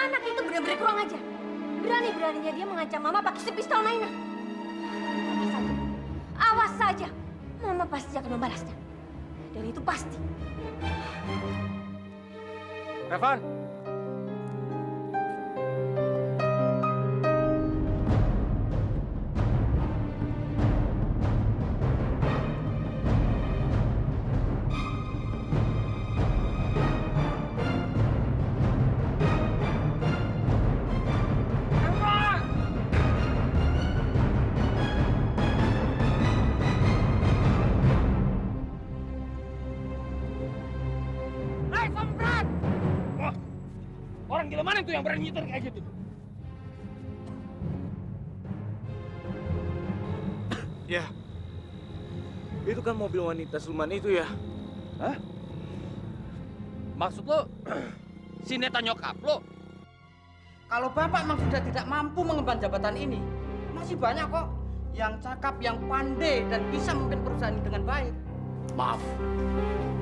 Anak itu benar-benar kurang ajar. Berani-beraninya dia mengancam Mama pakai pistol mainan. Awas saja. Mama pasti akan membalasnya. Dan itu pasti. Revan. Orang gila mana tuh yang berani nyetir kayak gitu? Ya, itu kan mobil wanita siluman itu ya. Hah? Maksud lo, si Neta nyokap lo? Kalau Bapak memang sudah tidak mampu mengemban jabatan ini, masih banyak kok yang cakap, yang pandai, dan bisa memimpin perusahaan ini dengan baik. Maaf,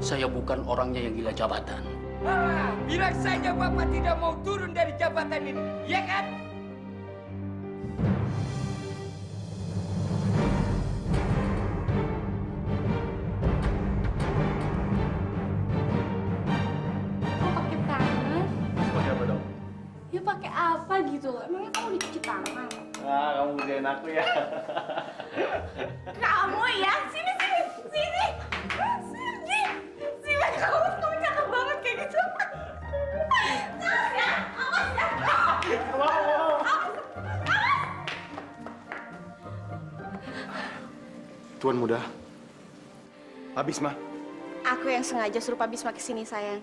saya bukan orangnya yang gila jabatan. Bilang saja Bapak tidak mau turun dari jabatan ini, ya kan? Kok pakai tangan? Pakai apa dong? Ya pakai apa gitu? Emangnya kamu dicuci tangan? Ah, kamu udahin aku ya. Kamu ya? Sini, sini, sini. Sini. Sini, kamu cakep banget kayak gitu. Awas ya, awas ya. Tuan muda. Habis, mah. Aku yang sengaja suruh Pak Bisma kesini, sayang.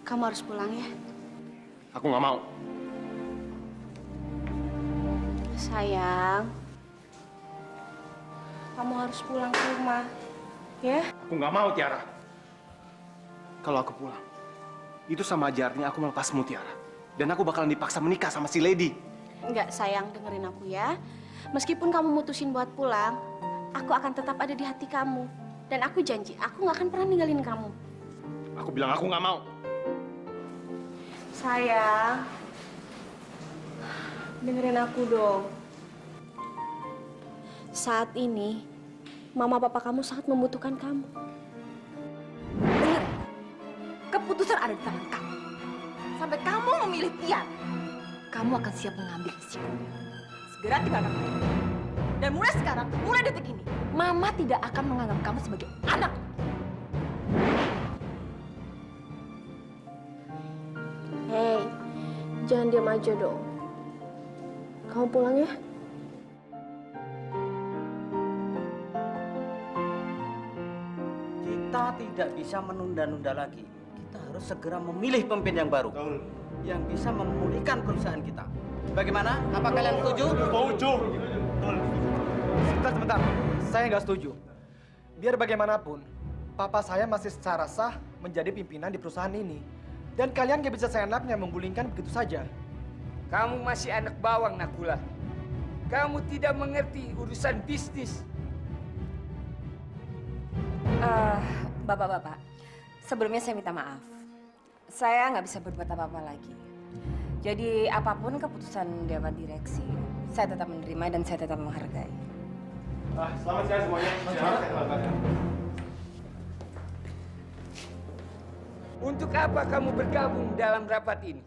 Kamu harus pulang ya. Aku nggak mau. Sayang, kamu harus pulang ke rumah, ya? Aku nggak mau, Tiara. Kalau aku pulang, itu sama aja artinya aku melepasmu, Tiara. Dan aku bakalan dipaksa menikah sama si Lady. Enggak, sayang, dengerin aku ya. Meskipun kamu mutusin buat pulang, aku akan tetap ada di hati kamu. Dan aku janji, aku nggak akan pernah ninggalin kamu. Aku bilang aku nggak mau. Sayang, dengerin aku dong. Saat ini, Mama Papa kamu sangat membutuhkan kamu. Dengar, keputusan ada di tangan kamu. Sampai kamu memilih Tiara, kamu akan siap mengambil risikonya. Segera tinggalkan aku. Dan mulai sekarang, mulai detik ini, Mama tidak akan menganggap kamu sebagai anak. Hei, jangan diam aja dong. Kamu pulang ya. Kita tidak bisa menunda-nunda lagi. Kita harus segera memilih pemimpin yang baru. Yang bisa memulihkan perusahaan kita. Bagaimana? Apa kalian setuju? Setuju. Sebentar. Saya nggak setuju. Biar bagaimanapun, papa saya masih secara sah menjadi pimpinan di perusahaan ini. Dan kalian nggak bisa seenaknya menggulingkan begitu saja. Kamu masih anak bawang, Nakula. Kamu tidak mengerti urusan bisnis. Bapak-bapak, sebelumnya saya minta maaf. Saya nggak bisa berbuat apa-apa lagi. Jadi apapun keputusan Dewan Direksi, saya tetap menerima dan saya tetap menghargai. Selamat siang semuanya. Untuk apa kamu bergabung dalam rapat ini?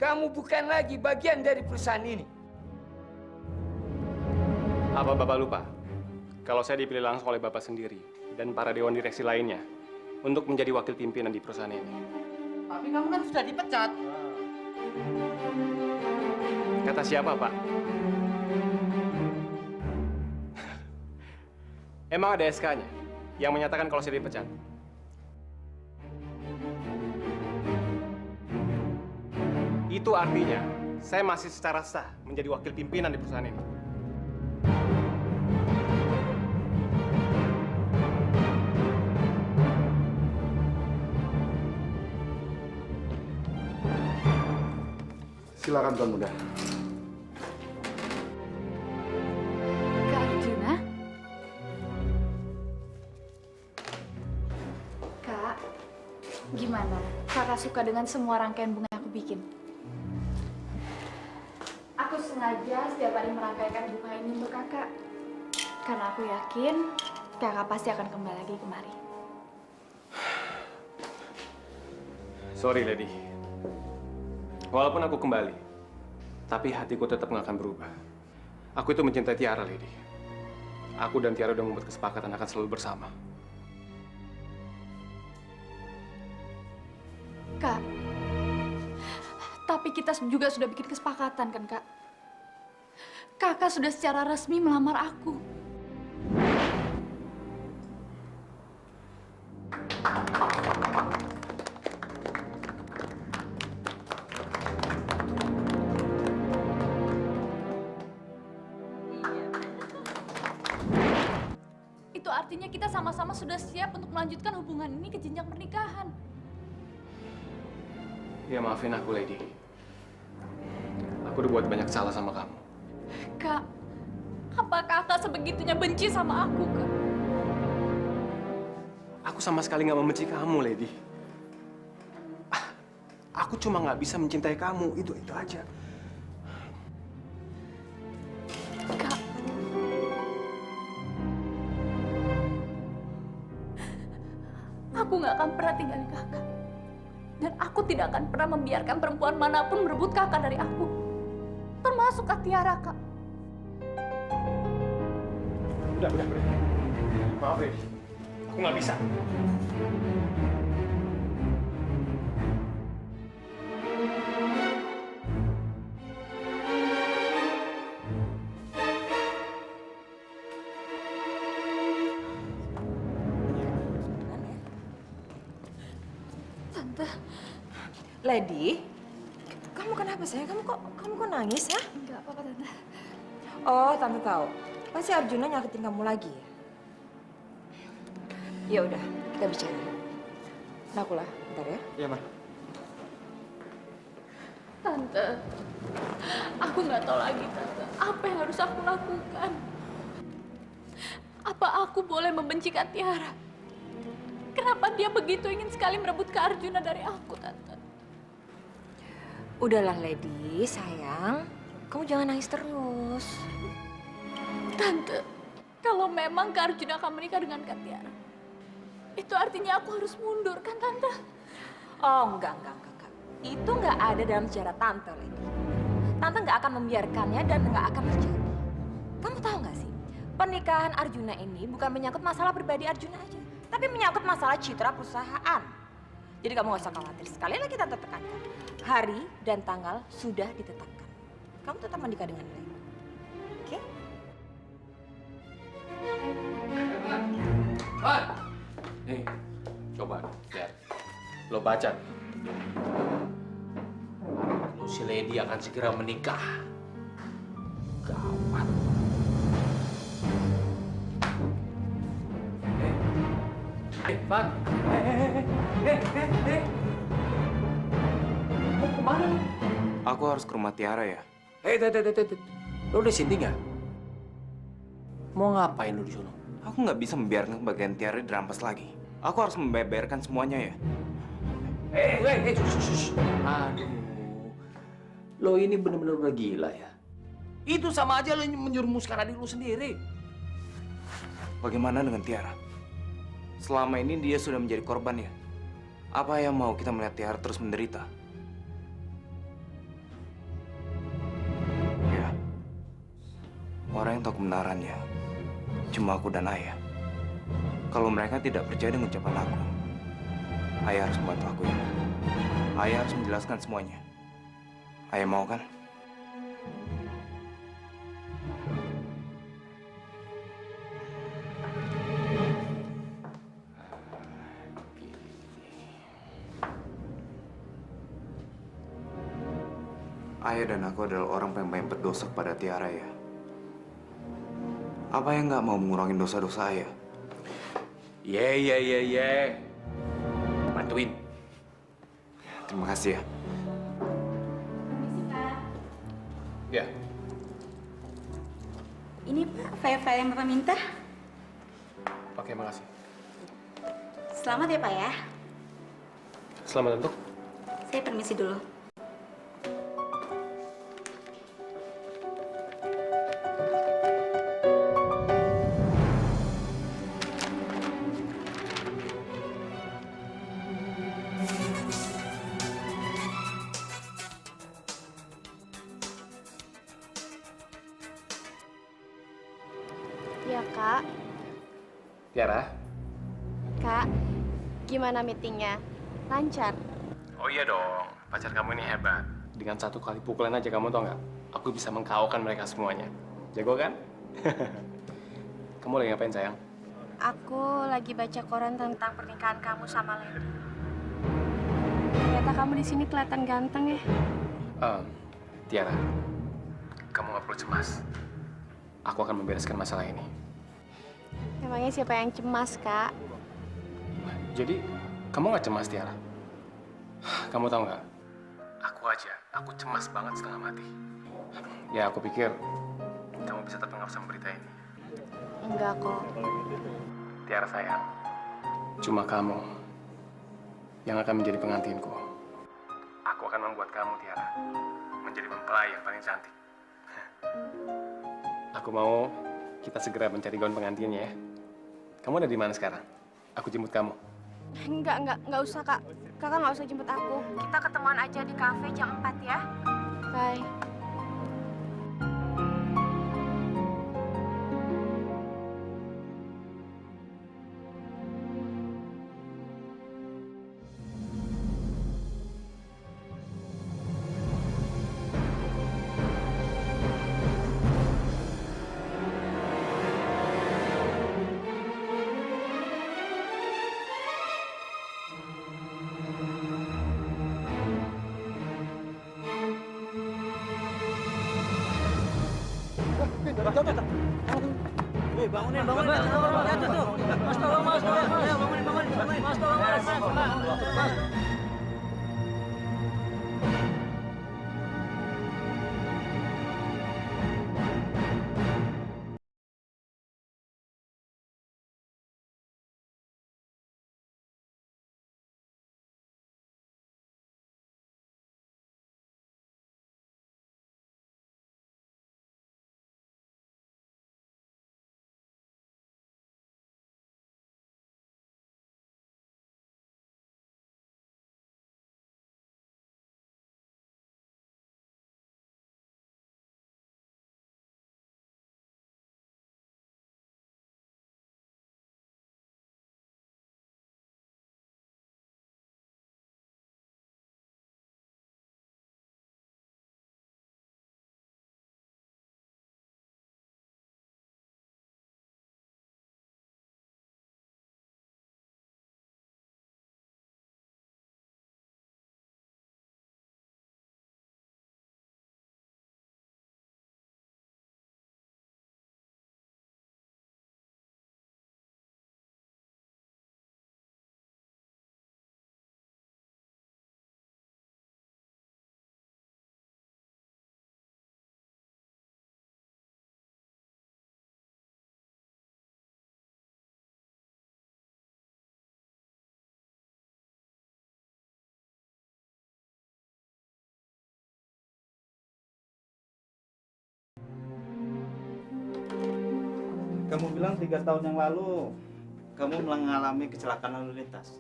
Kamu bukan lagi bagian dari perusahaan ini. Apa Bapak lupa? Kalau saya dipilih langsung oleh Bapak sendiri dan para dewan direksi lainnya untuk menjadi wakil pimpinan di perusahaan ini. Tapi kamu kan sudah dipecat. Kata siapa, Pak? Emang ada SK-nya yang menyatakan kalau saya dipecat? Itu artinya saya masih secara sah menjadi wakil pimpinan di perusahaan ini. Silakan Tuan Muda. Kak Arjuna? Kak, gimana? Kakak suka dengan semua rangkaian bunga yang aku bikin? Aku sengaja setiap hari merangkaikan bunga ini untuk kakak. Karena aku yakin kakak pasti akan kembali lagi kemari. Sorry, Lady. Walaupun aku kembali, tapi hatiku tetap nggak akan berubah. Aku itu mencintai Tiara, Lady. Aku dan Tiara udah membuat kesepakatan akan selalu bersama. Kak, tapi kita juga sudah bikin kesepakatan kan, Kak? Kakak sudah secara resmi melamar aku. Itu artinya kita sama-sama sudah siap untuk melanjutkan hubungan ini ke jenjang pernikahan. Ya maafin aku, Lady. Aku udah buat banyak salah sama kamu. Kak, apa kakak sebegitunya benci sama aku, Kak? Aku sama sekali nggak membenci kamu, Lady. Aku cuma nggak bisa mencintai kamu, itu aja. Kak, aku nggak akan pernah tinggalin kakak. Dan aku tidak akan pernah membiarkan perempuan manapun merebut kakak dari aku. Termasuk Kak Tiara, Kak. Udah. Maaf, Lady. Aku nggak bisa. Tante. Lady, kamu kenapa sayang? Kamu kok nangis ya? Enggak apa-apa, Tante. Oh, tante tahu. Pasti Arjuna nyakitin kamu lagi ya? Ya udah, kita bicara. Nakulah, bentar ya. Iya, Ma. Tante, aku nggak tahu lagi, Tante. Apa yang harus aku lakukan? Apa aku boleh membenci Kak Tiara? Kenapa dia begitu ingin sekali merebut Kak Arjuna dari aku, Tante? Udahlah, Lady, sayang. Kamu jangan nangis terus. Tante, kalau memang Kak Arjuna akan menikah dengan Kak Tiara, itu artinya aku harus mundur, kan, Tante? Oh, enggak. Itu nggak ada dalam sejarah Tante, Lady. Tante nggak akan membiarkannya dan nggak akan terjadi. Kamu tahu nggak sih, pernikahan Arjuna ini bukan menyangkut masalah pribadi Arjuna aja, tapi menyangkut masalah citra perusahaan. Jadi kamu nggak usah khawatir. Sekali lagi Tante tekankan, hari dan tanggal sudah ditetapkan. Kamu tetap menikah dengan Lady. Oke? Nih, coba lihat. Lo baca. Lo si Lady akan segera menikah. Gawat. Van. Mau kemana lo? Aku harus ke rumah Tiara ya. Lo udah sini nggak? Mau ngapain lo di sana? Aku nggak bisa membiarkan kebahagiaan Tiara dirampas lagi. Aku harus membeberkan semuanya ya. Shush. Aduh, lo ini bener-bener udah gila ya. Itu sama aja lo menjerumuskan adik lo sendiri. Bagaimana dengan Tiara? Selama ini dia sudah menjadi korban ya. Apa yang mau kita melihat Tiara terus menderita? Ya, orang yang tahu kebenarannya cuma aku dan Ayah. Kalau mereka tidak percaya dengan ucapan aku, Ayah harus membantu aku ya. Ayah harus menjelaskan semuanya. Ayah mau kan? Ayah dan aku adalah orang yang paling berdosa kepada Tiara ya. Apa yang nggak mau mengurangi dosa-dosa Ayah? Ye. Bantuin. Terima kasih ya. Permisi, Pak. Ya, Ini Pak, file-file yang Bapak minta. oke, makasih. Selamat ya Pak ya. Selamat untuk. Saya permisi dulu. Ya, Kak. Tiara? Kak, gimana meetingnya? Lancar? Oh iya dong, pacar kamu ini hebat. Dengan satu kali pukulan aja kamu tau nggak? Aku bisa mengkawalkan mereka semuanya. Jago kan? Kamu lagi ngapain sayang? Aku lagi baca koran tentang pernikahan kamu sama Lady. Ternyata kamu di sini kelihatan ganteng ya. Tiara, kamu nggak perlu cemas. Aku akan membereskan masalah ini. Emangnya siapa yang cemas, Kak? Jadi, kamu nggak cemas, Tiara? Kamu tahu nggak? Aku cemas banget setengah mati. Ya, aku pikir kamu bisa terpengaruh sama berita ini. Enggak kok. Tiara sayang, cuma kamu yang akan menjadi pengantinku. Aku akan membuat kamu, Tiara, menjadi mempelai yang paling cantik. Aku mau kita segera mencari gaun pengantinnya ya. Kamu ada di mana sekarang? Aku jemput kamu. Enggak usah, Kak. Kakak nggak usah jemput aku. Kita ketemuan aja di kafe jam 4 ya. Bye. Kamu bilang 3 tahun yang lalu kamu mengalami kecelakaan lalu lintas.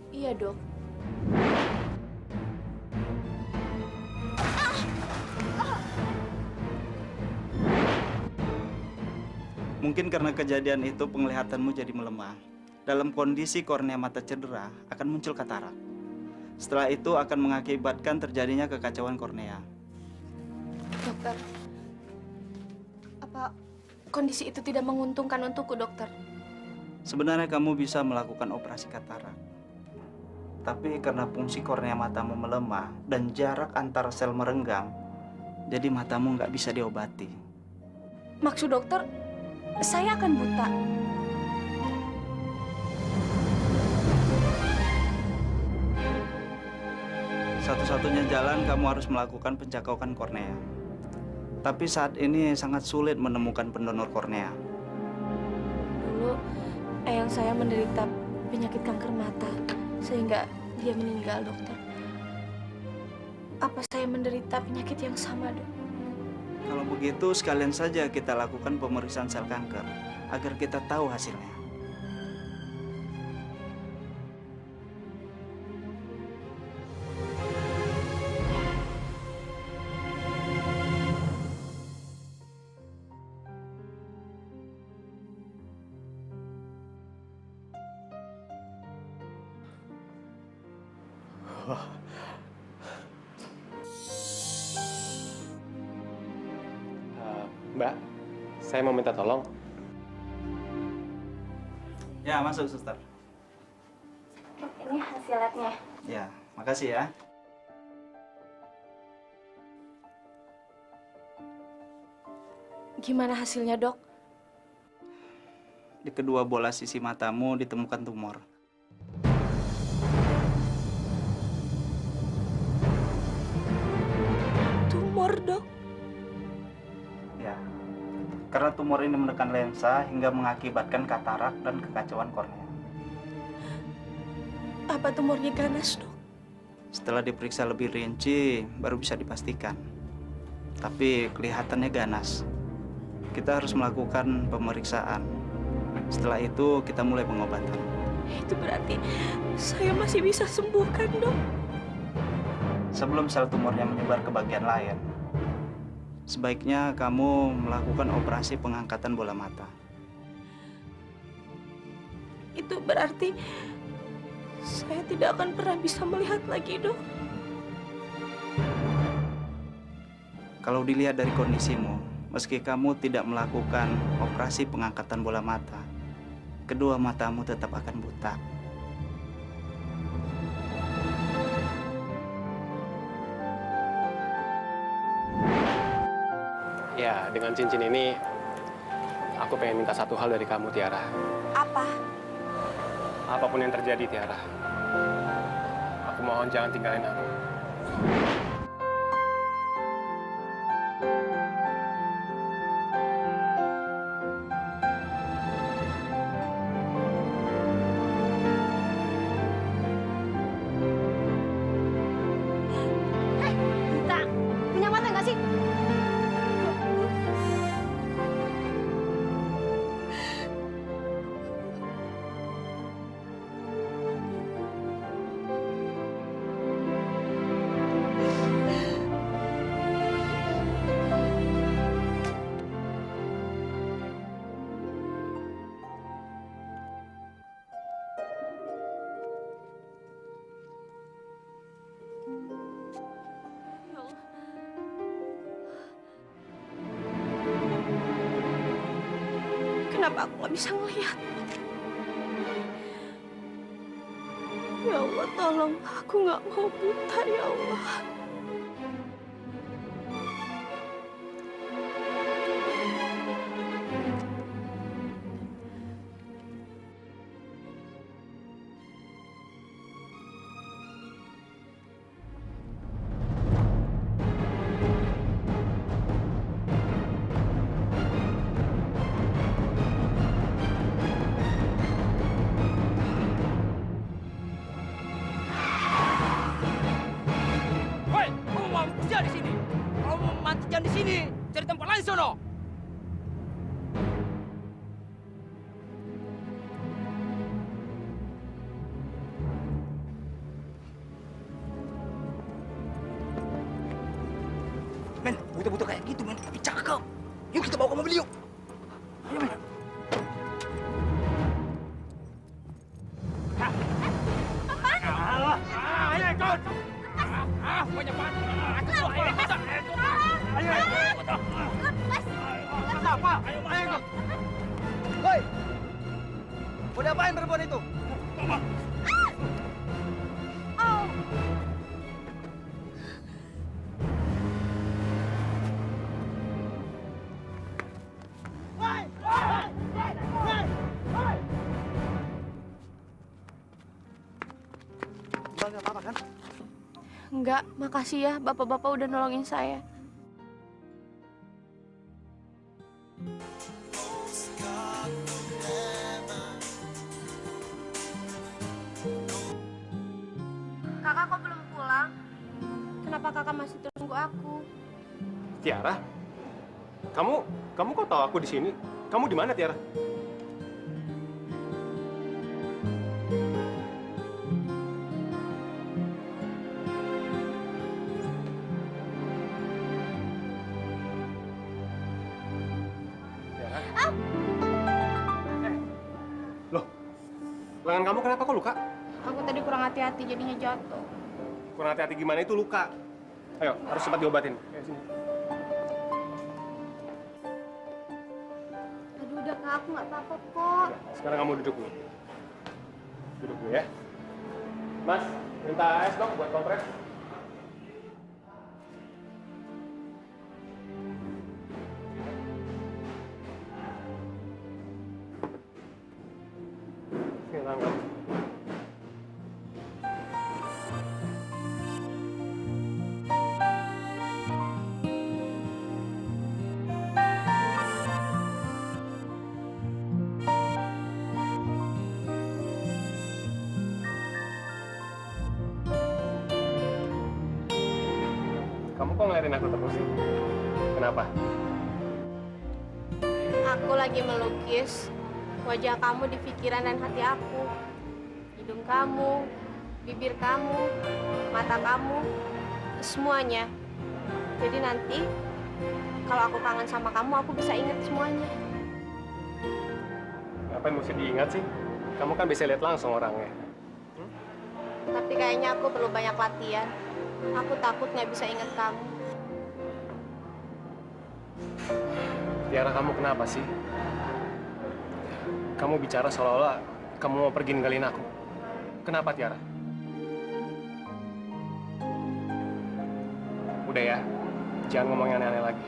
Iya, Dok. Mungkin karena kejadian itu penglihatanmu jadi melemah. Dalam kondisi kornea mata cedera akan muncul katarak. Setelah itu akan mengakibatkan terjadinya kekacauan kornea. Dokter, apa kondisi itu tidak menguntungkan untukku, dokter? Sebenarnya kamu bisa melakukan operasi katarak. Tapi karena fungsi kornea matamu melemah dan jarak antara sel merenggang, jadi matamu nggak bisa diobati. Maksud dokter, saya akan buta. Satu-satunya jalan kamu harus melakukan pencakaukan kornea. Tapi saat ini sangat sulit menemukan pendonor kornea. Dulu, eyang saya menderita penyakit kanker mata, sehingga dia meninggal, dokter. Apa saya menderita penyakit yang sama, dok? Kalau begitu, sekalian saja kita lakukan pemeriksaan sel kanker, agar kita tahu hasilnya. Mbak, saya mau minta tolong. Ya, masuk, suster. Ini hasil labnya. Ya, makasih ya. Gimana hasilnya, Dok? Di kedua bola sisi matamu ditemukan tumor. Tumor, Dok? Ya, karena tumor ini menekan lensa hingga mengakibatkan katarak dan kekacauan kornea. Apa tumornya ganas, Dok? Setelah diperiksa lebih rinci, baru bisa dipastikan. Tapi kelihatannya ganas. Kita harus melakukan pemeriksaan. Setelah itu, kita mulai pengobatan. Itu berarti saya masih bisa sembuh kan, Dok? Sebelum sel tumornya menyebar ke bagian lain, sebaiknya kamu melakukan operasi pengangkatan bola mata. Itu berarti saya tidak akan pernah bisa melihat lagi, Dok. Kalau dilihat dari kondisimu, meski kamu tidak melakukan operasi pengangkatan bola mata, kedua matamu tetap akan buta. Ya, dengan cincin ini, aku pengen minta satu hal dari kamu, Tiara. Apa? Apapun yang terjadi, Tiara, aku mohon jangan tinggalin aku. Kita punya mata nggak sih? Kenapa aku nggak bisa ngelihat? Ya Allah, tolong. Aku nggak mau buta, ya Allah. Woi, kamu mau kerja di sini? Kalau mau mati jangan di sini, cari tempat lain sono. Men, butuh-butuh kayak gitu, men. Tapi cakep. Yuk kita bawa ke mobil yuk. Ayo, men. Ayo, ikut. Banyak banget. Ayo, apa? Ayo, ikut. Woi! Mau diapain perempuan itu? Mbak nggak apa-apa kan? Enggak, makasih ya bapak-bapak udah nolongin saya. Kakak kok belum pulang? Kenapa kakak masih terus nunggu aku? Tiara, kamu kok tahu aku di sini? Kamu di mana, Tiara? Loh, lengan kamu kenapa kok luka? Aku tadi kurang hati-hati jadinya jatuh. Kurang hati-hati gimana itu luka? Ayo, harus cepat diobatin. Ayo, sini. Kak, aku nggak apa-apa kok. Sekarang kamu duduk dulu. Duduk dulu ya. Mas, minta es dong buat kompres. Sini, tangan kamu. Kamu kok ngeliatin aku terus sih? Kenapa? Aku lagi melukis wajah kamu di pikiran dan hati aku. Hidung kamu, bibir kamu, mata kamu, semuanya. Jadi nanti kalau aku kangen sama kamu, aku bisa ingat semuanya. Ngapain mesti diingat sih? Kamu kan bisa lihat langsung orangnya. Tapi kayaknya aku perlu banyak latihan. Aku takut nggak bisa ingat kamu. Tiara, kamu kenapa sih? Kamu bicara seolah-olah kamu mau pergi ninggalin aku. Kenapa, Tiara? Udah ya, jangan ngomong yang aneh-aneh lagi.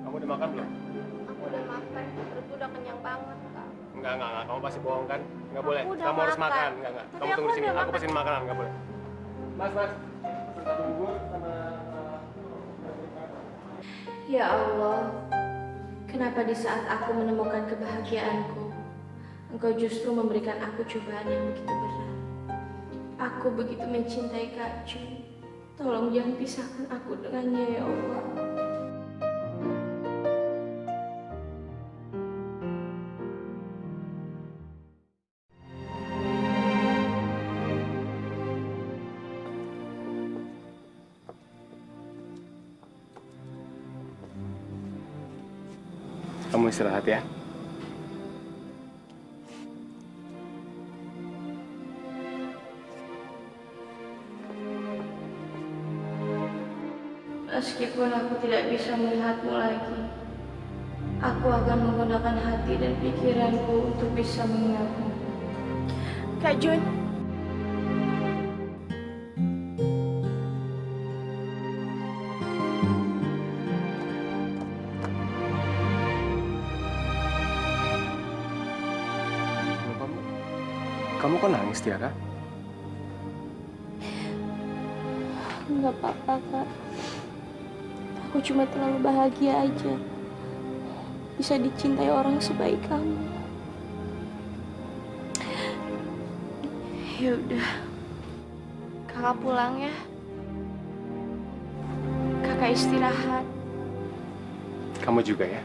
Kamu udah makan belum? Aku udah makan, perutku udah kenyang banget, Kak. Enggak. Kamu pasti bohong kan? Enggak boleh. Aku udah Kamu harus makan. makan. Enggak. Tapi Kamu aku tunggu di sini. udah Aku makan. pesenin makanan. Enggak boleh. Mas. Satu bubur sama... Ya Allah, kenapa di saat aku menemukan kebahagiaanku, Engkau justru memberikan aku cobaan yang begitu berat. Aku begitu mencintai Kak Jun. Tolong jangan pisahkan aku dengannya, ya Allah. Kamu istirahat ya. Meskipun aku tidak bisa melihatmu lagi, aku akan menggunakan hati dan pikiranku untuk bisa mengingatmu. Kak Jun. Kamu kok nangis, Tiara? Nggak apa-apa, Kak. Aku cuma terlalu bahagia aja. Bisa dicintai orang sebaik kamu. Ya udah. Kakak pulang ya. Kakak istirahat. Kamu juga ya.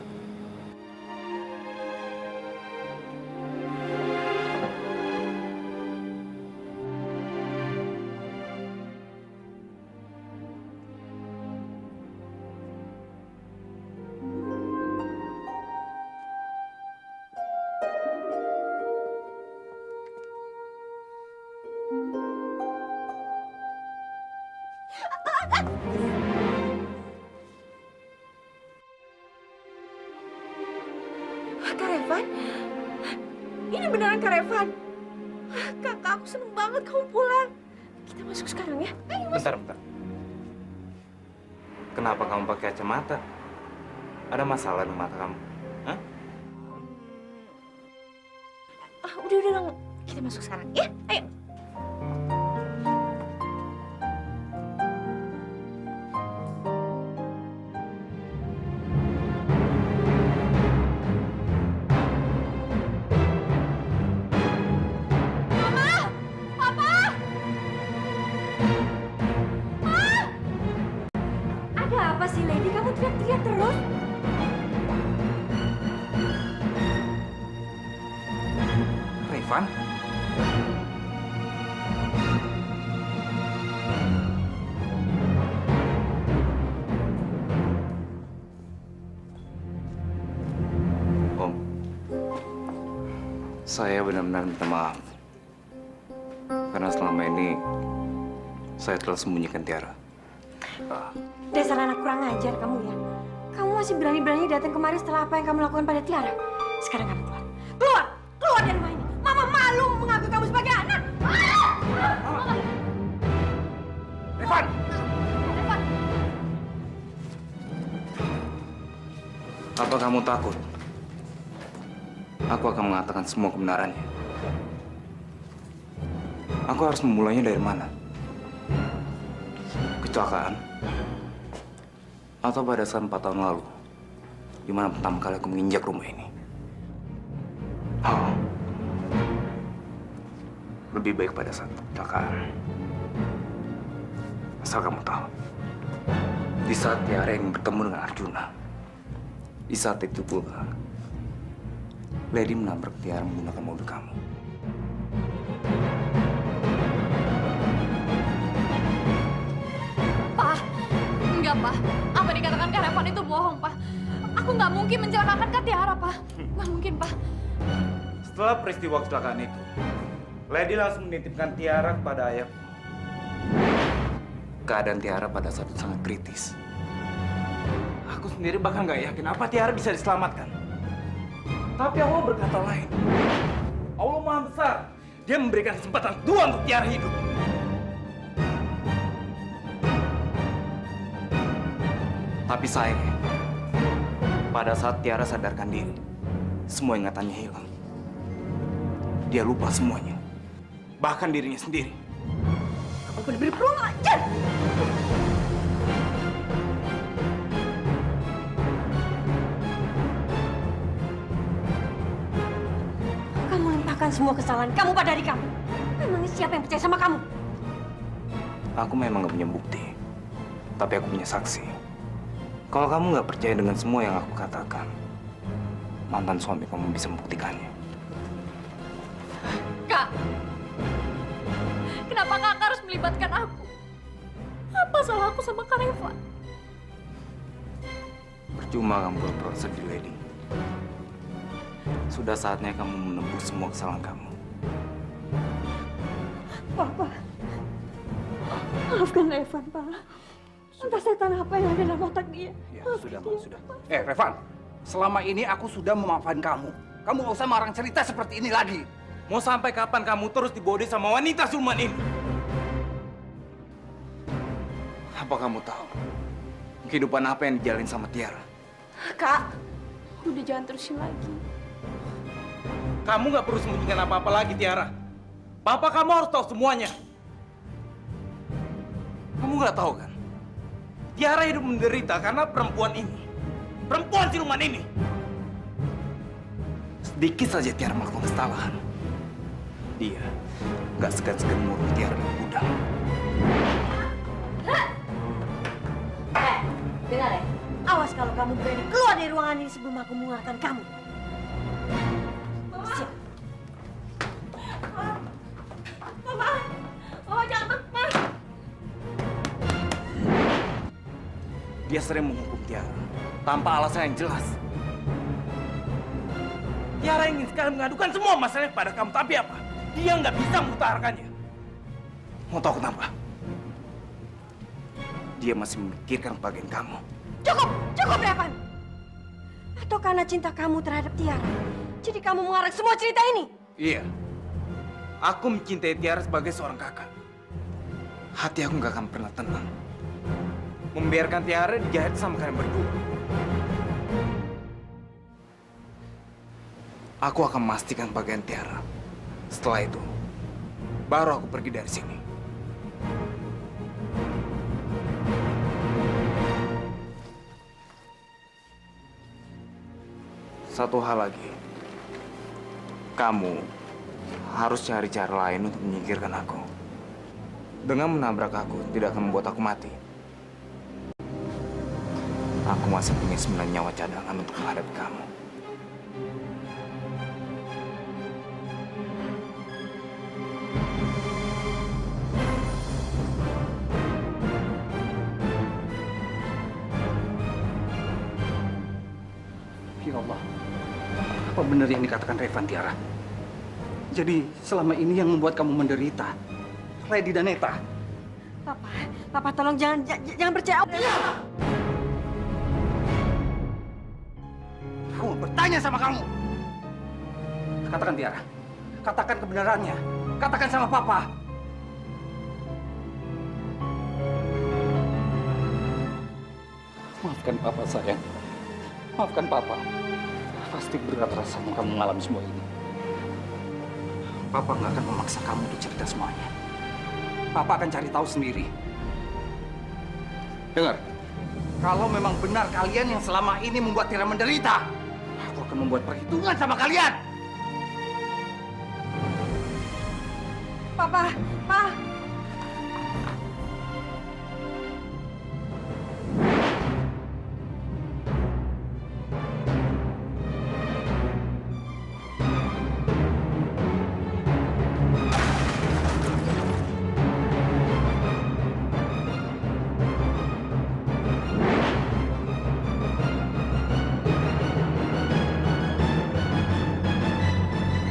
Kak Revan? Ini beneran Kak Revan? Kakak, aku seneng banget kamu pulang. Kita masuk sekarang ya. Ayo masuk. Bentar. Kenapa kamu pakai kacamata? Ada masalah di mata kamu? Hah? Udah. Kita masuk sekarang ya. Ayo. Ada apa sih, Lady? Kamu teriak-teriak terus. Revan? Om, saya benar-benar minta maaf. Karena selama ini saya telah sembunyikan Tiara. Dasar anak kurang ajar kamu ya. Kamu masih berani-berani datang kemari setelah apa yang kamu lakukan pada Tiara. Sekarang kamu keluar. Keluar! Keluar dari rumah ini. Mama malu mengaku kamu sebagai anak. Rifan! Apa kamu takut? Aku akan mengatakan semua kebenarannya. Aku harus memulainya dari mana? Kecelakaan? Atau pada saat 4 tahun lalu, di mana pertama kali aku menginjak rumah ini? Oh. Lebih baik pada saat kecelakaan. Asal kamu tahu, di saat Tiara yang bertemu dengan Arjuna, di saat itu pula, Lady menabrak Tiara menggunakan mobil kamu. Pak, enggak, Pak. Apa dikatakan Kak Revan itu bohong, Pak. Aku nggak mungkin mencelakakan Kak Tiara, Pak. Nggak mungkin, Pak. Setelah peristiwa kecelakaan itu, Lady langsung menitipkan Tiara kepada ayahku. Keadaan Tiara pada saat itu sangat kritis. Aku sendiri bahkan nggak yakin apa Tiara bisa diselamatkan. Tapi Allah berkata lain. Allah Maha Besar. Dia memberikan kesempatan kedua untuk Tiara hidup. Tapi sayangnya, pada saat Tiara sadarkan diri, semua ingatannya hilang. Dia lupa semuanya, bahkan dirinya sendiri. Kamu benar-benar kurang ajar. Kamu limpahkan semua kesalahan kamu pada adik kamu. Memangnya siapa yang percaya sama kamu? Aku memang gak punya bukti, tapi aku punya saksi. Kalau kamu gak percaya dengan semua yang aku katakan, mantan suami kamu bisa membuktikannya. Kak, kenapa Kakak harus melibatkan aku? Apa salah aku sama Kak Reva? Percuma kamu berpura sedih, Lady. Sudah saatnya kamu menembus semua kesalahan kamu. Papa, maafkan Evan, Pak. Entah setan apa yang ada dalam otak dia. Ya, sudah, Ma, sudah. Revan, selama ini aku sudah memaafkan kamu. Kamu nggak usah marang cerita seperti ini lagi. Mau sampai kapan kamu terus dibodohi sama wanita siluman ini? Apa kamu tahu kehidupan apa yang dijalin sama Tiara? Kak, udah jangan terusin lagi. Kamu nggak perlu sembunyikan apa-apa lagi, Tiara. Papa kamu harus tahu semuanya. Kamu nggak tahu kan? Tiara hidup menderita karena perempuan ini. Perempuan siluman ini. Sedikit saja Tiara melakukan kesalahan, dia nggak segan-segan membunuh Tiara dan Budang. Dengar ya, awas kalau kamu berani keluar dari ruangan ini sebelum aku mengeluarkan kamu. Siap. Mama, Mama jangan, Ma. Dia sering menghukum Tiara tanpa alasan yang jelas. Tiara ingin sekali mengadukan semua masalahnya kepada kamu, tapi apa? Dia nggak bisa mengutarakannya. Mau tahu kenapa? Dia masih memikirkan bagian kamu. Cukup, cukup, Revan. Atau karena cinta kamu terhadap Tiara, jadi kamu mengarang semua cerita ini? Iya. Aku mencintai Tiara sebagai seorang kakak. Hati aku nggak akan pernah tenang membiarkan Tiara dijahit sama kalian berdua. Aku akan memastikan bagian Tiara. Setelah itu, baru aku pergi dari sini. Satu hal lagi. Kamu harus cari cara lain untuk menyingkirkan aku. Dengan menabrak aku tidak akan membuat aku mati. Aku masih punya 9 nyawa cadangan untuk menghadapi kamu. Ya Allah, apa benar yang dikatakan Revan, Tiara? Jadi selama ini yang membuat kamu menderita, Lady dan Neta. Papa tolong jangan percaya. Aku bertanya sama kamu, Katakan Tiara. Katakan kebenarannya. Katakan sama Papa. Maafkan Papa, sayang. Maafkan Papa. Pasti berat rasanya kamu mengalami semua ini. Papa nggak akan memaksa kamu untuk cerita semuanya. Papa akan cari tahu sendiri. Dengar, kalau memang benar kalian yang selama ini membuat Tiara menderita, aku akan membuat perhitungan sama kalian. Papa, Pa.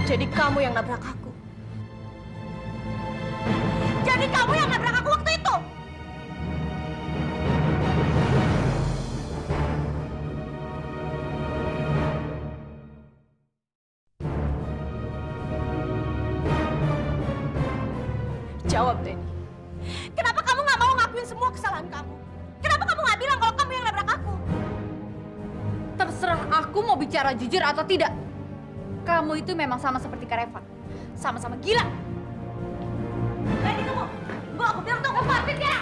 Jadi kamu yang nabrak aku. Jadi kamu yang nabrak aku waktu itu. Jawab, Denny. Kenapa kamu nggak mau ngakuin semua kesalahan kamu? Kenapa kamu nggak bilang kalau kamu yang nabrak aku? Terserah aku mau bicara jujur atau tidak. Kamu itu memang sama seperti Kak Reva. Sama-sama gila. Denny, tunggu. Aku bilang tunggu, maafin dia.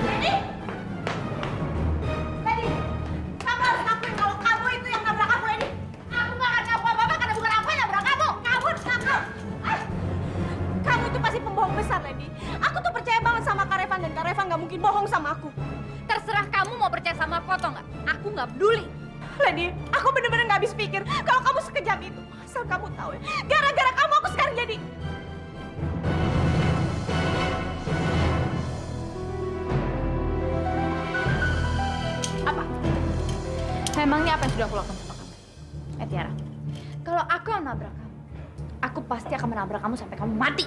Denny! Denny! Kamu harus ngakuin kalau kamu itu yang nabrak aku, Denny. Aku nggak akan ngaku apa-apa karena bukan aku yang nabrak kamu. Kamu harus ngaku. Kamu itu pasti pembohong besar, Denny. Aku tuh percaya banget sama Kak Revan dan Kak Revan nggak mungkin bohong sama aku. Terserah kamu mau percaya sama aku atau nggak. Aku nggak peduli. Lady, aku bener-bener nggak habis pikir kalau kamu sekejam itu. Asal kamu tahu ya, gara-gara kamu aku sekarang jadi... Apa? Memangnya apa yang sudah aku lakukan sama kamu? Tiara, kalau aku yang nabrak kamu, aku pasti akan menabrak kamu sampai kamu mati.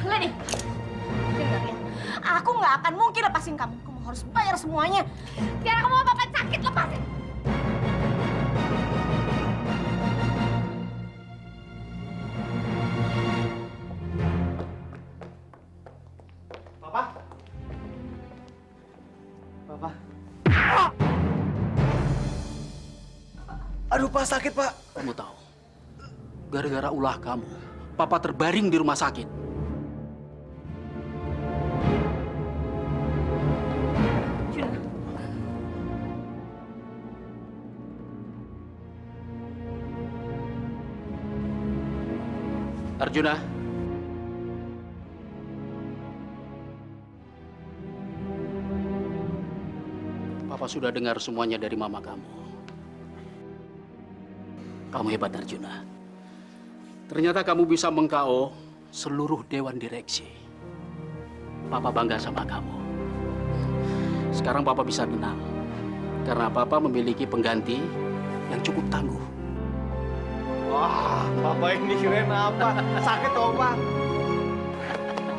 Lady, dengar ya. Aku nggak akan mungkin lepasin kamu. Kamu harus bayar semuanya. Tiara, kamu apa-apa sakit, lepasin. Papa? Papa? Aduh, Pak, sakit, Pak. Kamu tahu, gara-gara ulah kamu, Papa terbaring di rumah sakit. Arjuna. Papa sudah dengar semuanya dari mama kamu. Kamu hebat, Arjuna. Ternyata kamu bisa meng-KO seluruh dewan direksi. Papa bangga sama kamu. Sekarang Papa bisa tenang. Karena Papa memiliki pengganti yang cukup tangguh. Wah, Papa ini keren apa? Sakit toh, Pak.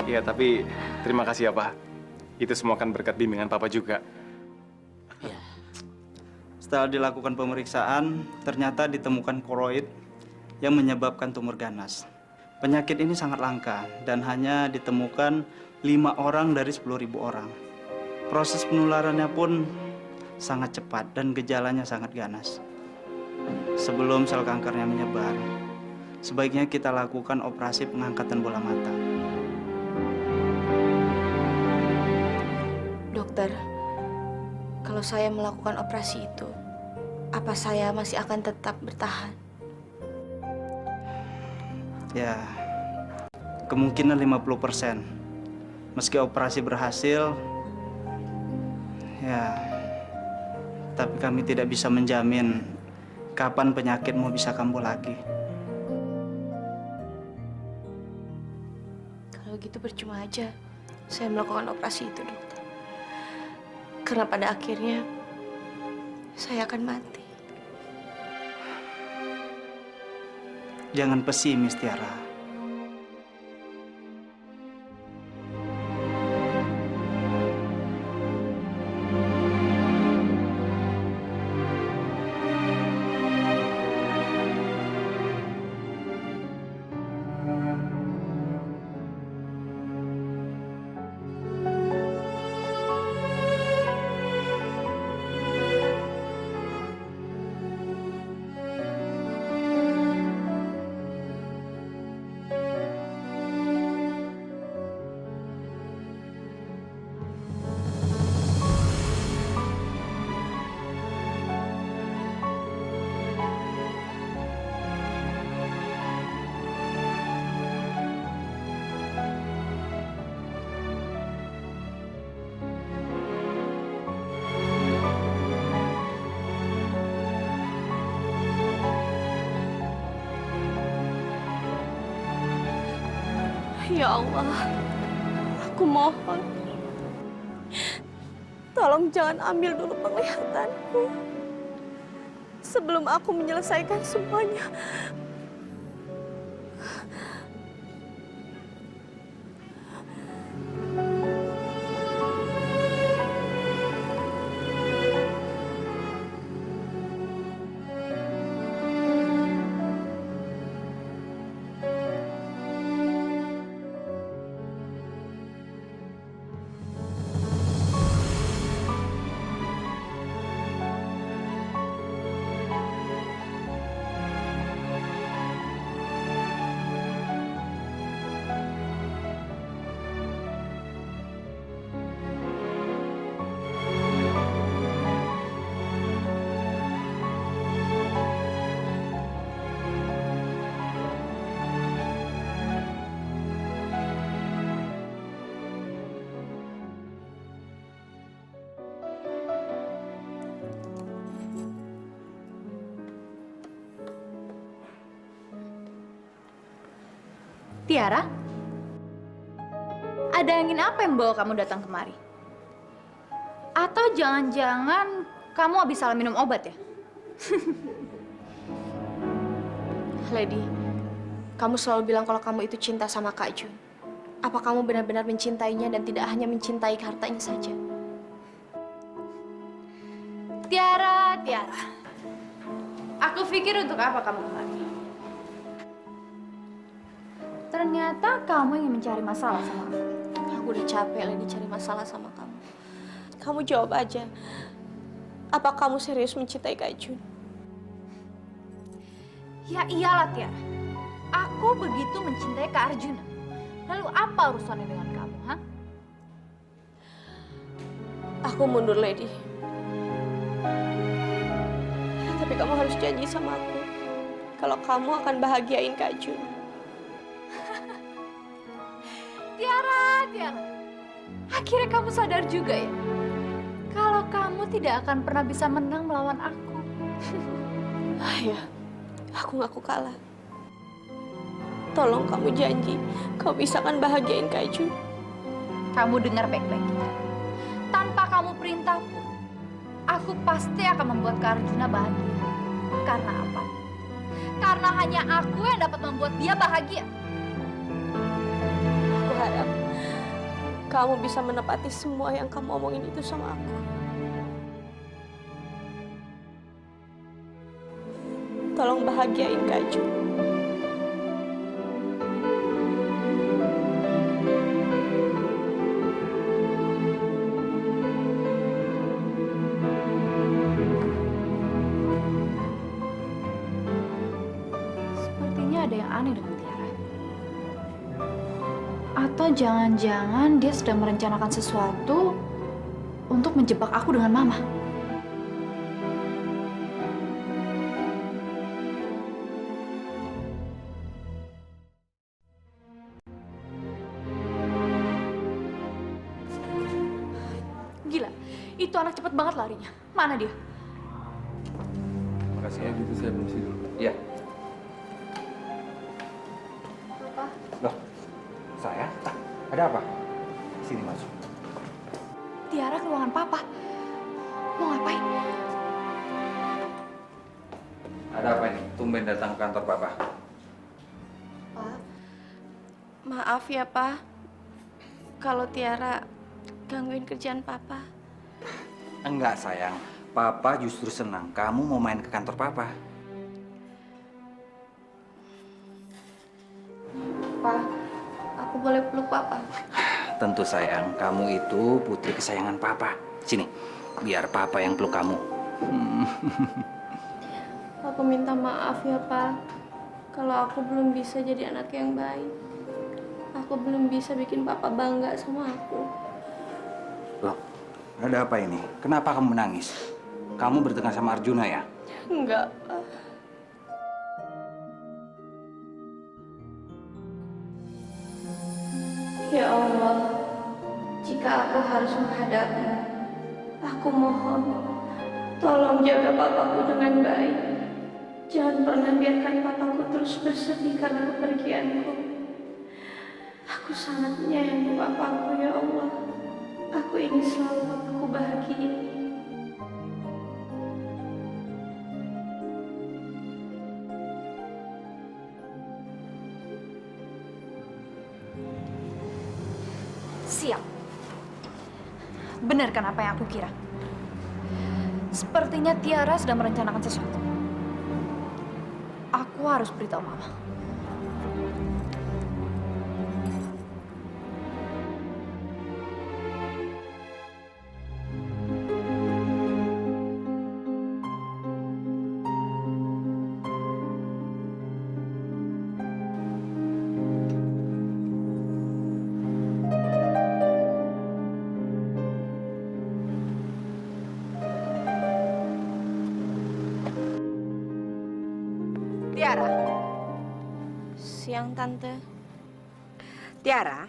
Iya, tapi terima kasih ya, Pak. Itu semua kan berkat bimbingan Papa juga. Setelah dilakukan pemeriksaan, ternyata ditemukan koroid yang menyebabkan tumor ganas. Penyakit ini sangat langka dan hanya ditemukan 5 orang dari 10.000 orang. Proses penularannya pun sangat cepat dan gejalanya sangat ganas. Sebelum sel kankernya menyebar, sebaiknya kita lakukan operasi pengangkatan bola mata. Dokter, kalau saya melakukan operasi itu, apa saya masih akan tetap bertahan? Ya, kemungkinan 50%. Meski operasi berhasil, ya, tapi kami tidak bisa menjamin kapan penyakitmu bisa kambuh lagi. Kalau gitu percuma aja saya melakukan operasi itu, dokter. Karena pada akhirnya saya akan mati. Jangan pesimis, Tiara. Ya Allah, aku mohon. Tolong jangan ambil dulu penglihatanku. Sebelum aku menyelesaikan semuanya. Tiara? Ada angin apa yang membawa kamu datang kemari? Atau jangan-jangan kamu habis salah minum obat ya? Lady, kamu selalu bilang kalau kamu itu cinta sama Kak Jun. Apa kamu benar-benar mencintainya dan tidak hanya mencintai hartanya saja? Tiara, Tiara. Aku pikir untuk apa kamu kemari? Ternyata kamu ingin mencari masalah sama aku. Aku udah capek Lady cari masalah sama kamu. Kamu jawab aja. Apa kamu serius mencintai Kak Jun? Ya iyalah Tiara. Aku begitu mencintai Kak Arjuna. Lalu apa urusannya dengan kamu, ha? Aku mundur, Lady. Tapi kamu harus janji sama aku kalau kamu akan bahagiain Kak Jun. Tiara, Tiara. Akhirnya kamu sadar juga ya? Kalau kamu tidak akan pernah bisa menang melawan aku. Ya, aku ngaku kalah. Tolong kamu janji, kau bisa kan bahagiain Kak Jun. Kamu dengar baik-baik. Tanpa kamu perintah pun, aku pasti akan membuat Kak Arjuna bahagia. Karena apa? Karena hanya aku yang dapat membuat dia bahagia. Aku harap kamu bisa menepati semua yang kamu omongin itu sama aku. Tolong bahagiain Kak Jun. Sepertinya ada yang aneh dengan Tiara. Atau jangan-jangan dia sedang merencanakan sesuatu untuk menjebak aku dengan Mama. Gila, itu anak cepet banget larinya. Mana dia? Makasih ya, gitu saya permisi dulu. Iya. Loh, sayang, ada apa? Sini masuk. Tiara ke ruangan Papa. Mau ngapain? Ada apa ini? Tumben datang ke kantor Papa. Pak, maaf ya Pak. Kalau Tiara gangguin kerjaan Papa. Enggak sayang, Papa justru senang kamu mau main ke kantor Papa. Pak, aku boleh peluk Papa? Tentu sayang, kamu itu putri kesayangan Papa. Sini, biar Papa yang peluk kamu. Aku minta maaf ya Pak. Kalau aku belum bisa jadi anak yang baik. Aku belum bisa bikin Papa bangga sama aku. Loh, ada apa ini? Kenapa kamu menangis? Kamu bertengkar sama Arjuna ya? Enggak, Pak. Ya Allah, jika aku harus menghadapi, aku mohon, tolong jaga papaku dengan baik. Jangan pernah biarkan papaku terus bersedih karena kepergianku. Aku Aku sangat menyayangi papaku ya Allah. Aku ingin selalu papaku bahagia. Siap. Benar kan apa yang aku kira? Sepertinya Tiara sedang merencanakan sesuatu. Aku harus beritahu Mama. Tiara. Siang, Tante. Tiara,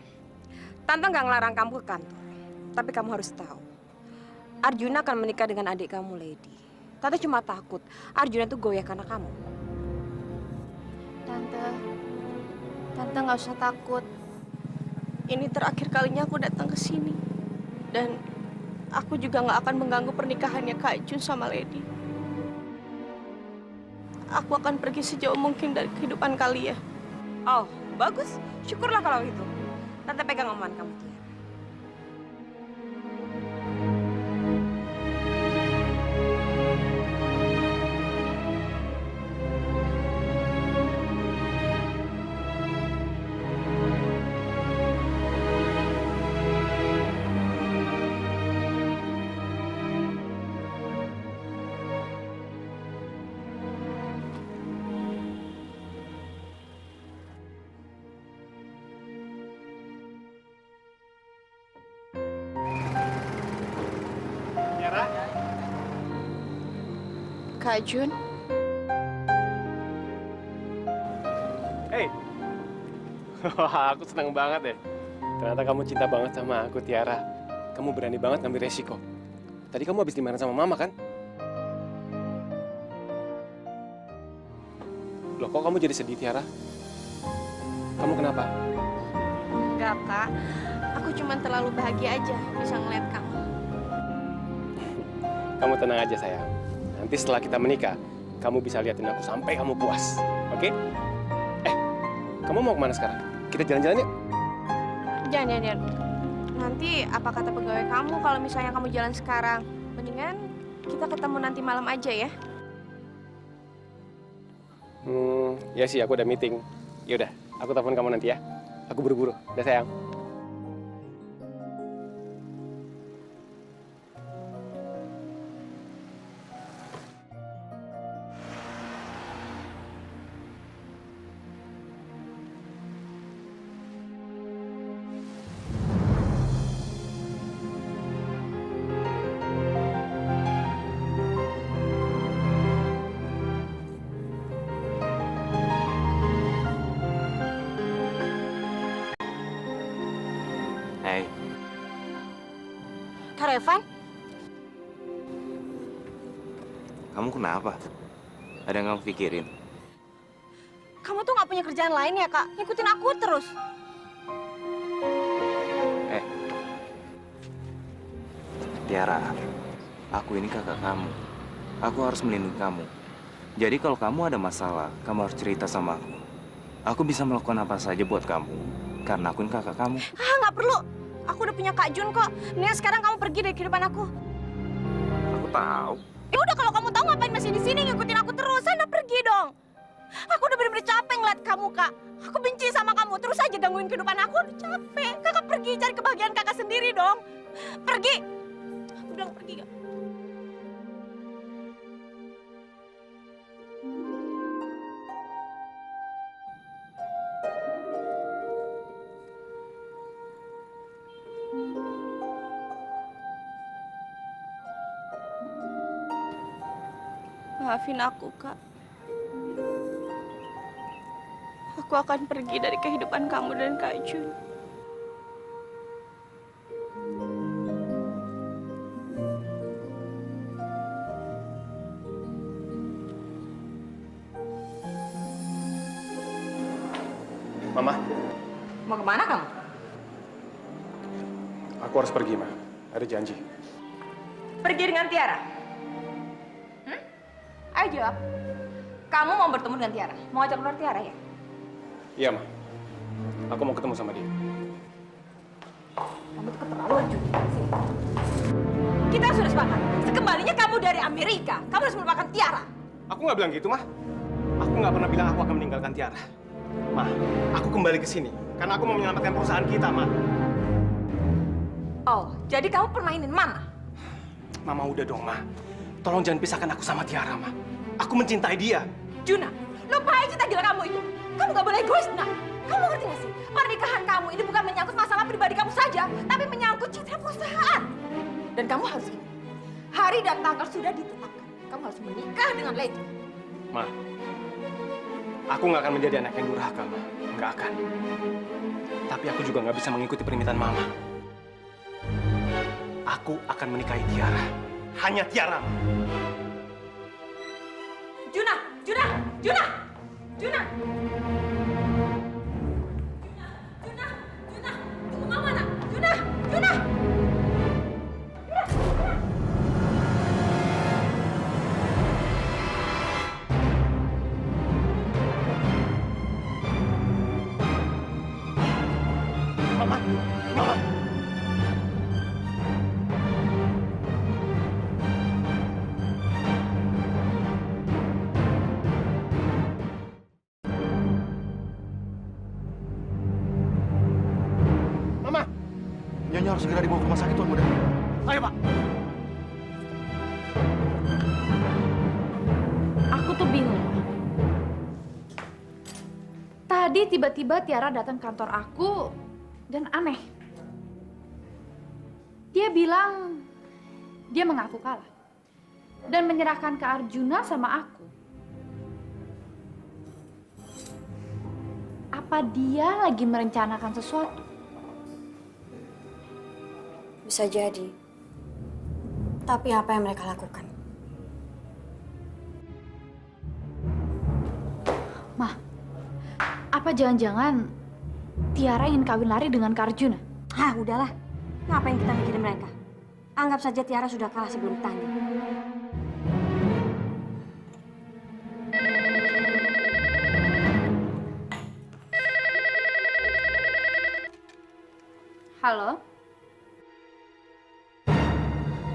Tante nggak ngelarang kamu ke kantor. Tapi kamu harus tahu, Arjuna akan menikah dengan adik kamu, Lady. Tante cuma takut Arjuna tuh goyah karena kamu. Tante nggak usah takut. Ini terakhir kalinya aku datang ke sini. Dan aku juga nggak akan mengganggu pernikahannya Kak Jun sama Lady. Aku akan pergi sejauh mungkin dari kehidupan kalian. Oh, bagus. Syukurlah kalau gitu. Tante pegang omongan kamu, Tiara. Kak Jun, Hey, wah, aku senang banget deh. Ternyata kamu cinta banget sama aku, Tiara. Kamu berani banget ngambil resiko. Tadi kamu habis dimarahin sama Mama, kan? Loh, kok kamu jadi sedih, Tiara? Kamu kenapa? enggak Kak. Aku cuma terlalu bahagia aja bisa ngeliat kamu. Kamu tenang aja, sayang. Nanti setelah kita menikah, kamu bisa liatin aku sampai kamu puas. Oke? Kamu mau kemana sekarang? Kita jalan-jalan yuk. Jangan. Nanti apa kata pegawai kamu kalau misalnya kamu jalan sekarang? Mendingan kita ketemu nanti malam aja ya. Ya sih, aku udah meeting. Yaudah, aku telepon kamu nanti ya. Aku buru-buru. Udah, sayang. Hey, Kak Revan, kamu kenapa? Ada yang kamu pikirin? kamu tuh nggak punya kerjaan lain ya, Kak? Ngikutin aku terus. Tiara, aku ini kakak kamu. Aku harus melindungi kamu. Jadi kalau kamu ada masalah, kamu harus cerita sama aku. Aku bisa melakukan apa saja buat kamu. Karena aku ini kakak kamu. Ah, nggak perlu. Aku udah punya Kak Jun kok. Mendingan sekarang kamu pergi dari kehidupan aku. Aku tahu. Ya udah, kalau kamu tahu ngapain masih di sini ngikutin aku terus? Sana pergi dong. Aku udah bener-bener capek ngeliat kamu, Kak. Aku benci sama kamu. Terus aja gangguin kehidupan aku. Udah capek. Kakak pergi cari kebahagiaan kakak sendiri dong. Pergi. Aku bilang pergi, Kak. Maafin aku, Kak. Aku akan pergi dari kehidupan kamu dan Kak Jun. Mama, Mau kemana kamu? Aku harus pergi, Ma. Ada janji. Pergi dengan Tiara? Ayo jawab. Kamu mau bertemu dengan Tiara? Mau ajak keluar Tiara ya? Iya, Ma. Aku mau ketemu sama dia. Kamu tuh keterlaluan juga. Sini. Kita sudah sepakat. Sekembalinya kamu dari Amerika, kamu harus melupakan Tiara. Aku nggak bilang gitu, Ma. Aku nggak pernah bilang aku akan meninggalkan Tiara. Ma, aku kembali ke sini karena aku mau menyelamatkan perusahaan kita, Ma. Oh, jadi kamu permainin Mama? Mama udah dong, Ma. Tolong jangan pisahkan aku sama Tiara, Ma. Aku mencintai dia. Juna, lupain cinta gila kamu itu. Kamu nggak boleh egois, nak. Kamu ngerti nggak sih? Pernikahan kamu ini bukan menyangkut masalah pribadi kamu saja, tapi menyangkut citra perusahaan. Dan kamu harus ingat, hari dan tanggal sudah ditetapkan. Kamu harus menikah dengan Lady. Ma, aku nggak akan menjadi anak yang durhaka, Ma. Nggak akan. Tapi aku juga nggak bisa mengikuti permintaan Mama. Aku akan menikahi Tiara. Hanya Tiara, Ma. Juna, Juna, Juna, Juna. Juna, Juna, tunggu Mama, nak. Juna, Juna. Mama, Mama. Mama, Nyonya harus segera dibawa ke rumah sakit, Tuan Muda. ayo, Pak. Aku tuh bingung. Tadi tiba-tiba Tiara datang ke kantor aku dan aneh. Dia bilang dia mengaku kalah dan menyerahkan ke Arjuna sama aku. Apa dia lagi merencanakan sesuatu? Bisa jadi. Tapi apa yang mereka lakukan? Mah, apa jangan-jangan Tiara ingin kawin lari dengan Kak Arjuna? Hah, udahlah. Ngapain kita mikirin mereka? Anggap saja Tiara sudah kalah sebelum tanding. Halo?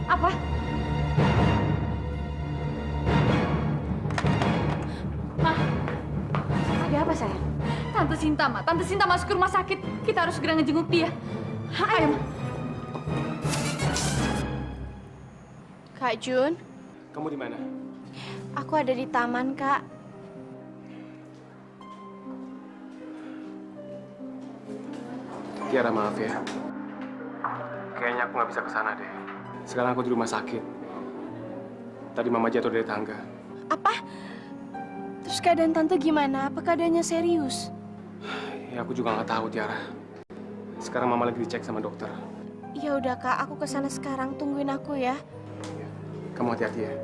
Apa? Mah, ada apa sayang? Tante Sinta, Ma. Tante Sinta masuk ke rumah sakit. Kita harus segera ngejenguk dia. Ayo, Ma. Kak Jun, Kamu di mana? aku ada di taman, Kak. Tiara, maaf ya. Kayaknya aku nggak bisa ke sana deh. Sekarang aku di rumah sakit. Tadi Mama jatuh dari tangga. Apa? Terus keadaan Tante gimana? Apa keadaannya serius? Ya aku juga nggak tahu, Tiara. Sekarang Mama lagi dicek sama dokter. Ya udah, Kak. Aku ke sana sekarang. Tungguin aku ya. Kamu hati-hati ya.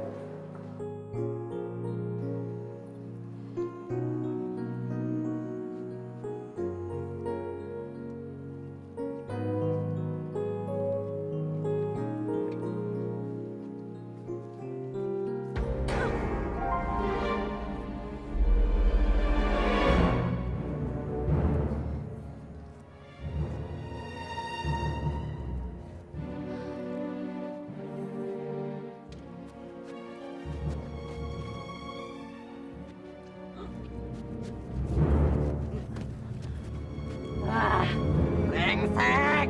Brengsek.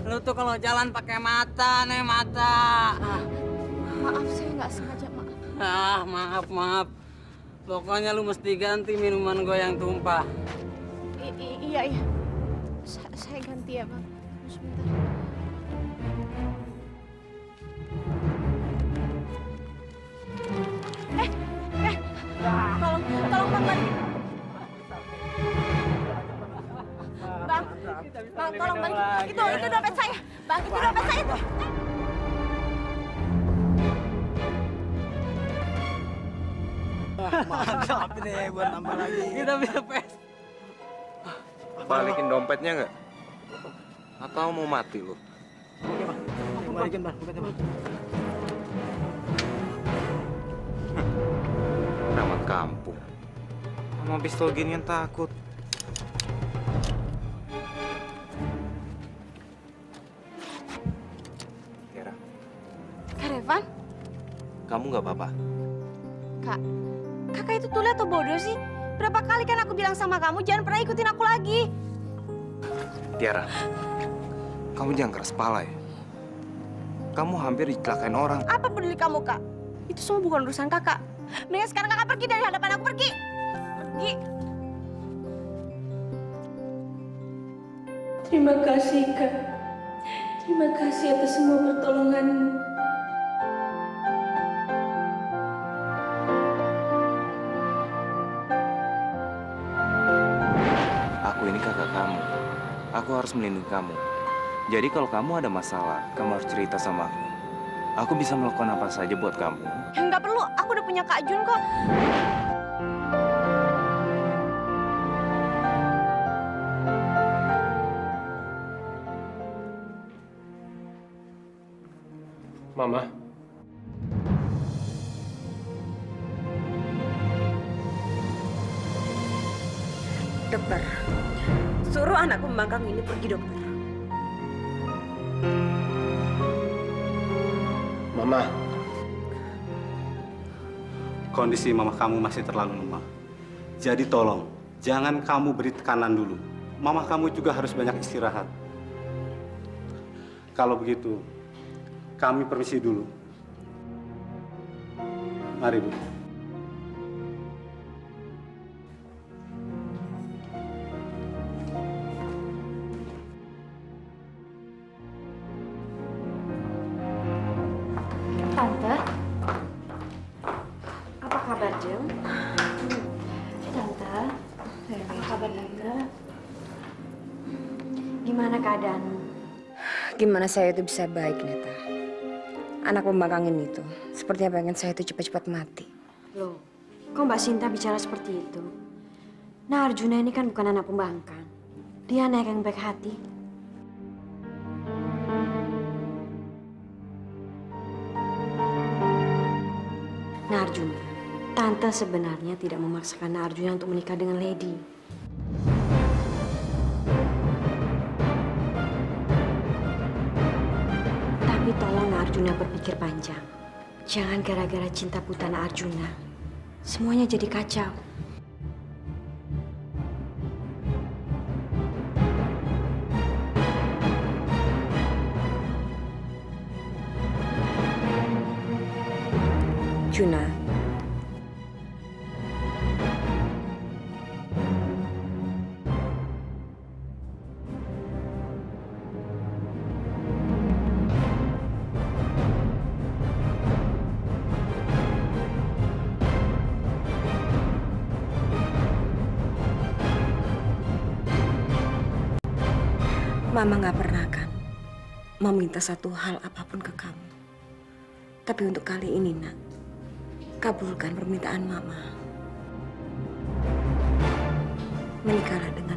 Lu tuh kalau jalan pakai mata, nih mata. Maaf, saya nggak sengaja, maaf. Maaf. Pokoknya lu mesti ganti minuman gue yang tumpah. Iya. Saya ganti ya, Bang. Sebentar. Tolong Bang, Bang, tolong Bang. Itu dompet saya. Bang, itu dompet saya tuh. Mantap nih buat nambah lagi. Kita bisa pes. Balikin dompetnya nggak? Atau mau mati lu? Oke, Bang. Aku balikin, Bang. Bang. Preman kampung. Sama pistol ginian takut. Tiara, Kak Revan, kamu nggak apa-apa? Kak, kakak itu tuli atau bodoh sih? Berapa kali kan aku bilang sama kamu jangan pernah ikutin aku lagi. Tiara, kamu jangan keras kepala ya. Kamu hampir dicelakain orang. Apa peduli kamu, Kak? Itu semua bukan urusan kakak. Mendingan sekarang kakak pergi dari hadapan aku, pergi. Pergi. Terima kasih, Kak. Terima kasih atas semua pertolonganmu. Aku ini kakak kamu. Aku harus melindungi kamu. Jadi kalau kamu ada masalah, kamu harus cerita sama aku. Aku bisa melakukan apa saja buat kamu. Nggak perlu, aku udah punya Kak Jun kok. Mama. Dokter, suruh anakku membangkang ini pergi, dokter. Mama. Kondisi mama kamu masih terlalu lemah. Jadi tolong, jangan kamu beri tekanan dulu. Mama kamu juga harus banyak istirahat. Kalau begitu, kami permisi dulu. Mari, Bu. Tante, apa kabar, Jeng? Tante, apa kabar, Tante? Gimana keadaanmu? Gimana saya itu bisa baik, Neta? Anak pembangkangin itu, sepertinya pengen saya itu cepat-cepat mati. Loh, kok Mbak Sinta bicara seperti itu? Nah, Arjuna ini kan bukan anak pembangkang. Dia anak yang baik hati. Nah, Arjuna, Tante sebenarnya tidak memaksakan Arjuna untuk menikah dengan Lady. Tapi tolong Arjuna berpikir panjang. Jangan gara-gara cinta buta Arjuna, semuanya jadi kacau. Juna, Mama nggak pernah kan meminta satu hal apapun ke kamu. Tapi untuk kali ini, Nak, kabulkan permintaan Mama. Menikahlah dengan